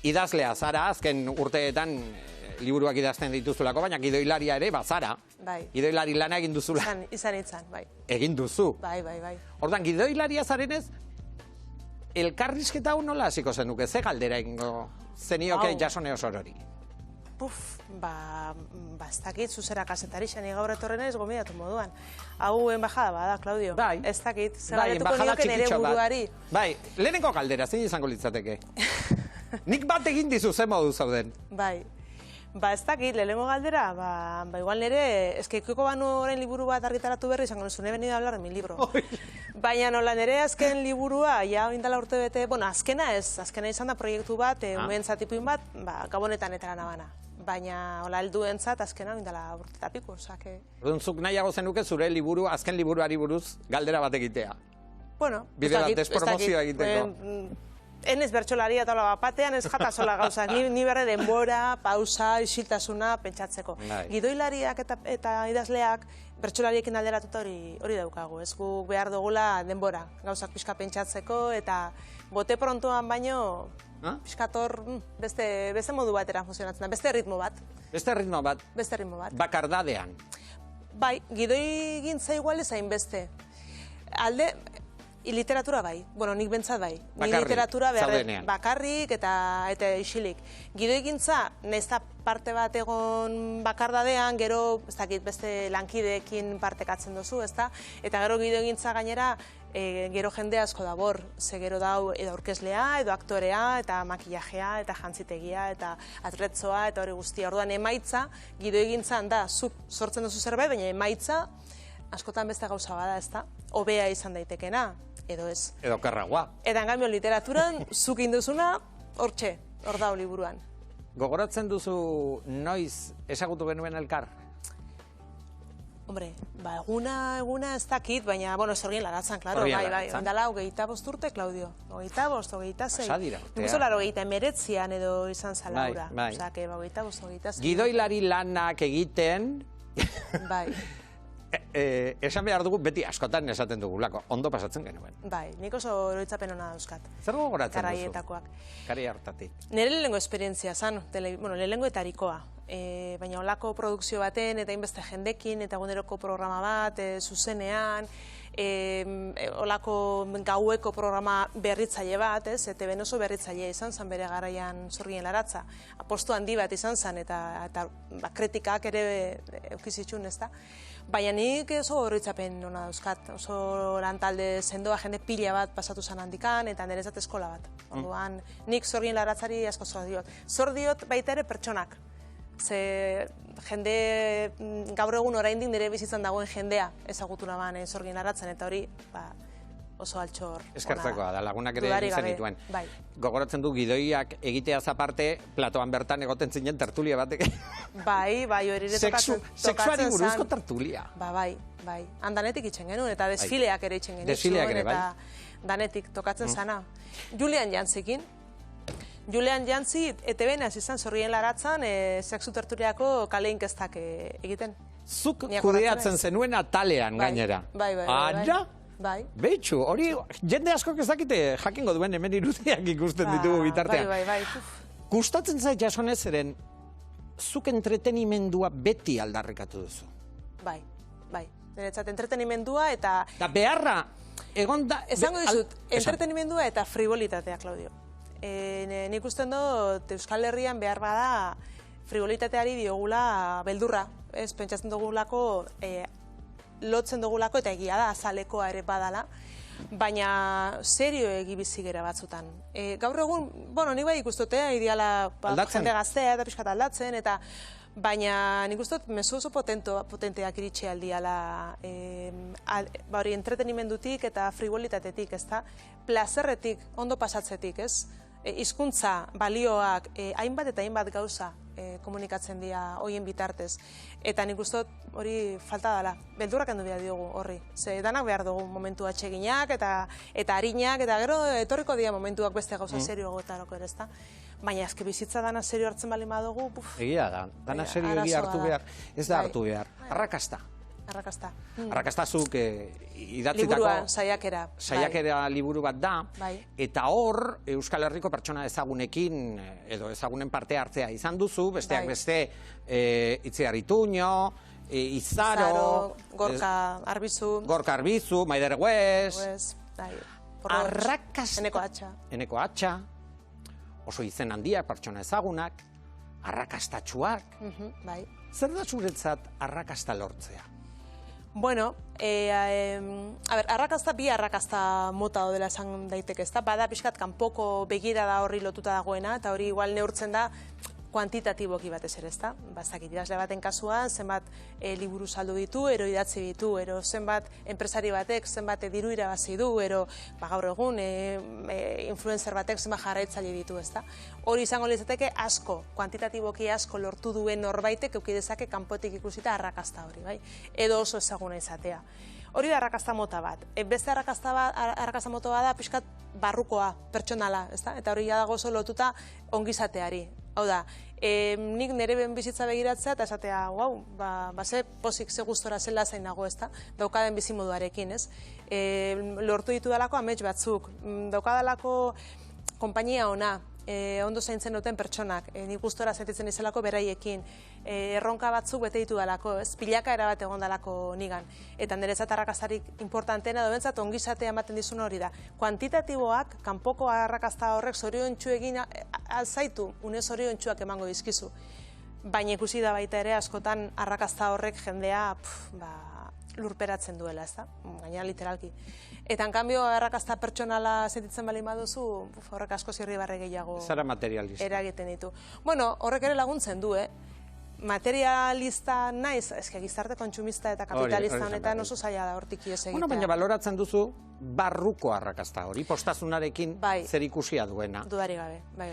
idazlea zara, azken urteetan liburuak idazten dituzulako, baina gidoilaria ere bazara. Bai. Gidoilari lana egin duzula. Izan, bai. Egin duzu. Bai. Ordan gidoilaria zarenez, elkarrizketa hau nola hasiko zenuke, ze galdera egingo zenioke Jasone Osorori? Ez dakit, zuzera kasetari xani gaur etorren ez gomidatu moduan. Hau enbajada bada, Claudio. Bai. Ez dakit, zer galdetuko nioke nire buruari. Bai, lehenengo galdera, zein izango litzateke? Nik bat egin dizu ze modu zauden. Bai. Ez dakit, lehenengo galdera, igual nire, eskekiko banu orain liburu bat argitaratu berri, izango nesu, he venido a hablar de mi libro. Baina nola nire azken liburua, ja oindala urte bete, azkena izan da proiektu bat, umentzat tipuin bat, gabonetan etara nabana. Baina, hola, helduentzat azkena oindala urte eta piku, osake. Zuk nahiago zenuke zure liburu, azken liburuari buruz galdera bat egitea. Bueno, bide bat, despromozioa egiteko. Enez bertxolaria eta hola batean ez jatazola gauzak, ni berre denbora, pausa, isiltasuna pentsatzeko. Gidoilariak eta idazleak bertxolariekin alderatuta hori daukagu, ez guk behar dugula denbora, gauzak pixka pentsatzeko eta bote prontoan baino pixkator beste modu batera funtzionatzen da, beste ritmo bat. Beste ritmo bat? Beste ritmo bat. Bakardadean? Bai, gidoi gintza igual ez hainbeste. Alde... literatura bai, nik bentsat bai. Ni literatura bakarrik eta isilik. Gidoigintza, nahiz da parte bat egon bakardadean, gero, ez dakit, beste lankideekin partekatzen duzu, ezta? Eta gero gidoigintza gainera, gero jende asko dabor, ze gero dau edo aurkezlea, edo aktorea, eta makillajea, eta jantzitegia, eta atretzoa, eta hori guztia. Orduan emaitza, gidoigintzan da, zuk sortzen duzu zerbait, baina emaitza, askotan beste gauza bada, ezta? Hobea izan daitekena, edo ez. Edo karragoa. Eta engamio literaturan, zuk induzuna, hortxe, hor dao liburuan. Gogoratzen duzu noiz ezagutu genuen elkar? Hombre, eguna ez dakit, baina, zorgin laratzen, klaro, bai. Ondala, 25 urte, Claudio. 25, 26. Pasadira. Ikuso laro 29 edo izan zalaura. Osa, 25, 26. Gidoilari lanak egiten... Bai. Esan behar dugu, beti askotan esaten dugulako, ondo pasatzen genuen. Bai, nik oso oroitzapen hona dauzkat. Zer gogoratzen duzu? Karaietakoak. Karai hartatik. Nire lehenengo esperientzia zan, lehenengo eta harikoa. Baina olako produkzio baten, eta inbeste jendekin, eta eguneroko programa bat, zuzenean, olako gaueko programa berritzaile bat, eta benoso berritzaile izan zen bere garaian Zorgien Laratza. Aposto handi bat izan zen, eta kritikak ere eukizitxun, ez da? Baina nik oso horretzapen hona dauzkat, oso lantalde sendoa jende pila bat pasatu zen handikan, eta nerezat eskola bat. Orduan, nik Zorgien Laratzari asko zor diot. Zor diot baita ere pertsonak. Ze jende gaur egun oraindik nire bizitzan dagoen jendea ezagutu naban Zorgien Laratzen, eta hori oso altxor. Eskertzekoa da, lagunak ere egin dituen. Gogoratzen du gidoiak egiteaz aparte, platoan bertan egoten zinen tertulia batek. Bai, hori ere tokatzen zan. Sexuari buruzko tertulia. Bai. Danetik itxen genuen, eta desfileak ere itxen genuen. Desfileak ere, bai. Eta danetik tokatzen zana. Julian Jantzikin. Julian Jantzi, ETB-en hasi izan Zorgien Laratzan, sexu tertuliako kale inkestak egiten. Zuk kudeatzen zenuen atalean gainera. Bai. Ara? Bai. Beitxu, hori jende askok ez dakite jakingo duen hemen irudiak ikusten ditugu bitartean. Bai. Gustatzen zait Jasone zeren, zuk entretenimendua beti aldarrikatu duzu. Bai. Niretzat entretenimendua eta... Da beharra, egon da... Esango dizut, entretenimendua eta frivolitatea, Claudio. Nik usten dut Euskal Herrian behar bada frivolitateari diogula beldurra. Ez, pentsatzen dugulako... lotzen dugulako eta egia da azalekoa ere badala, baina serio egibizi gera batzutan. Gaur egun, ni bai ikustote, ideala jende gaztea eta pixkat aldatzen, baina nik ustot mezu oso potenteak iritsi aldiala hori entretenimendutik eta frivolitatetik, ezta? Plazerretik, ondo pasatzetik, ez? Hizkuntza balioak hainbat eta hainbat gauza komunikatzen dira hoien bitartez. Eta nik ustot hori falta dela. Beldurrak handu behar diogu horri. Ze danak behar dugu momentu atseginak eta harinak, eta gero etorriko dira momentuak beste gauza serio gotarako ere, ezta? Baina azke bizitza dana serio hartzen bali badugu, Egia da, dana serio egia hartu behar. Ez da hartu behar. Arrakasta. arrakasta. Arrakastazuk idatzitako... Liburua, saiakera. Saiakera liburu bat da, Bai. eta hor Euskal Herriko pertsona ezagunekin, edo ezagunen parte hartzea izan duzu, besteak Bai. beste Itziar Ituño, Izaro, Gorka Arbizu, Maider Guez, arrakasta, Eneko Atxa, oso izen handiak, pertsona ezagunak, arrakastatsuak. Bai. Zer da zuretzat arrakasta lortzea? Bueno, arrakasta, bi arrakasta mota dela esan daiteke, ezta? Bada pixkat kanpoko begirada horri lotuta dagoena, eta hori igual neurtzen da kuantitatiboki batez ere, ezta? Bazakit, idazle baten kasuan, zenbat liburu saldu ditu, ero idatzi ditu, ero zenbat enpresari batek, zenbat diru irabazi du, ero gaur egun influencer batek zenbat jarraitzaile ditu, ezta? Hori izango litzateke asko, kuantitatiboki asko lortu duen norbaitek eduki dezake kanpotik ikusita arrakasta hori, bai? Edo oso ezaguna izatea. Hori da arrakasta mota bat. Beste arrakasta mota bat da pixkat barrukoa, pertsonala, ezta? Eta hori dago oso lotuta ongizateari. Hau da, nik nire ben bizitza begiratzea eta esatea, guau, ze pozik, ze gustora, ze lasain nago, ezta? Daukaden bizimoduarekin, ez? Lortu ditu dalako amets batzuk, daukadalako konpainia ona, ondo zaintzen duten pertsonak, nik gustora sentitzen izelako beraiekin, erronka batzuk bete ditu dalako, ez? Pilaka erabat egon dalako nigan. Eta niretzat arrakastarik importanteena dobentzat ongizatea ematen dizun hori da. Kuantitatiboak, kanpoko arrakasta horrek zoriontsu egin alzaitu, une zoriontsuak emango dizkizu. Baina ikusi da baita ere askotan arrakasta horrek jendea lurperatzen duela, ez da? Gainera literalki. Eta, en cambio, arrakasta pertsonala sentitzen bali baduzu, horrek asko zirribarre gehiago Zara materialista. Eragiten ditu. Bueno, horrek ere laguntzen du, materialista naiz, eske gizarte kontsumista eta kapitalista honetan oso zaila da hortik ihes egitea. Bueno, baina baloratzen duzu barruko arrakasta hori, postazunarekin zer ikusia duena. Dudari gabe, bai.